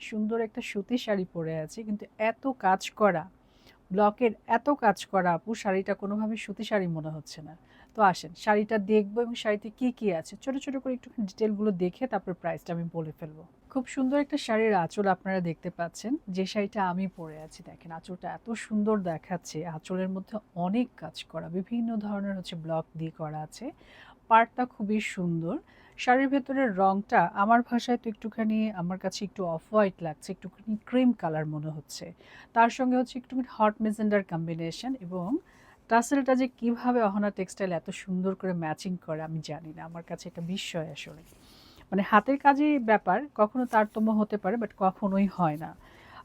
সুন্দর একটা সুতির শাড়ি পরে আছি, কিন্তু এত কাজ করা, ব্লকের এত কাজ করা আপু, শাড়িটা কোনোভাবে সুতি শাড়ি মনে হচ্ছে না। তো আসেন শাড়িটা দেখবো এবং শাড়িতে কি কি আছে ছোট ছোট করে একটু ডিটেলগুলো দেখে তারপর প্রাইসটা আমি বলে ফেলবো। খুব সুন্দর একটা শাড়ির আঁচল আপনারা দেখতে পাচ্ছেন, যে শাড়িটা আমি পরে আছি। দেখেন আঁচলটা এত সুন্দর দেখাচ্ছে, আঁচলের মধ্যে অনেক কাজ করা, বিভিন্ন ধরনের ব্লক দিয়ে করা আছে। পাড়টা খুবই সুন্দর। শাড়ির ভেতরের রংটা আমার ভাষায় তো একটুখানি, আমার কাছে একটু অফ হোয়াইট লাগছে, একটুখানি ক্রিম কালার মনে হচ্ছে। তার সঙ্গে একটুখানি হট মেজেন্ডার কম্বিনেশন, এবং টাসেলটা যে কিভাবে অহনা টেক্সটাইল এত সুন্দর করে ম্যাচিং করে আমি জানি না, আমার কাছে এটা বিস্ময় আসলে। মানে হাতের কাজে ব্যাপার, কখনো তারতম্য হতে পারে বাট কখনোই হয় না।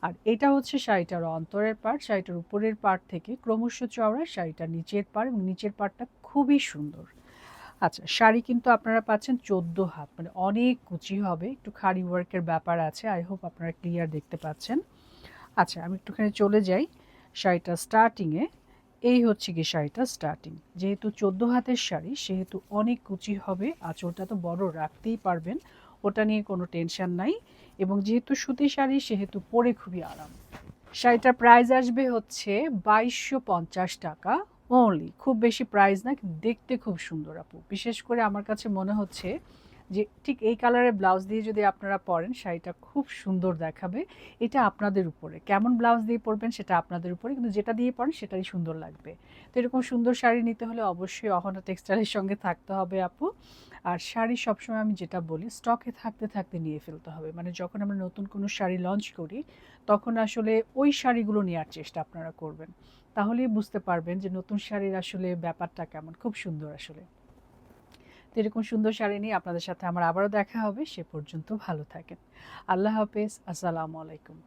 আর এটা হচ্ছে শাড়িটার অন্তরের পার্ট, শাড়িটার উপরের পার্ট থেকে ক্রমশ চওড়া, শাড়িটার নিচের পার্ট, এবং নিচের পার্টটা খুবই সুন্দর। আচ্ছা, শাড়ি কিন্তু আপনারা পাচ্ছেন 14 হাত, মানে অনেক কুচি হবে, একটু খাড়ি ওয়ার্কের ব্যাপার আছে। আই হোপ আপনারা ক্লিয়ার দেখতে পাচ্ছেন। আচ্ছা, আমি একটুখানি চলে যাই শাড়িটা স্টার্টিংয়ে। এই হচ্ছে কি শাড়িটা স্টার্টিং। যেহেতু 14 হাতের শাড়ি সেহেতু অনেক কুচি হবে, আঁচলটা তো বড় রাখতেই পারবেন, ওটা নিয়ে কোনো টেনশন নাই। এবং যেহেতু সুতি শাড়ি সেহেতু পরে খুবই আরাম। শাড়িটার প্রাইস আসবে 2250 টাকা অনলি। খুব বেশি প্রাইস না, কিন্তু দেখতে খুব সুন্দর আপু। বিশেষ করে আমার কাছে মনে হচ্ছে যে ঠিক এই কালারের ব্লাউজ দিয়ে যদি আপনারা পরেন, শাড়িটা খুব সুন্দর দেখাবে। এটা আপনাদের উপরে, কেমন ব্লাউজ দিয়ে পরবেন সেটা আপনাদের উপরে, কিন্তু যেটা দিয়ে পরেন সেটাই সুন্দর লাগবে। তো এরকম সুন্দর শাড়ি নিতে হলে অবশ্যই অহনা টেক্সটাইলের সঙ্গে থাকতে হবে আপু। আর শাড়ি সবসময় আমি যেটা বলি, স্টকে থাকতে থাকতে নিয়ে ফেলতে হবে। মানে যখন আমরা নতুন কোনো শাড়ি লঞ্চ করি, তখন আসলে ওই শাড়িগুলো নেওয়ার চেষ্টা আপনারা করবেন। তাহলেই বুঝতে পারবেন যে নতুন শাড়ির আসলে ব্যাপারটা কেমন। খুব সুন্দর আসলে। তো এরকম সুন্দর শাড়ি নিয়ে আপনাদের সাথে আমার আবারও দেখা হবে। সে পর্যন্ত ভালো থাকেন। আল্লাহ হাফেজ। আসসালামু আলাইকুম।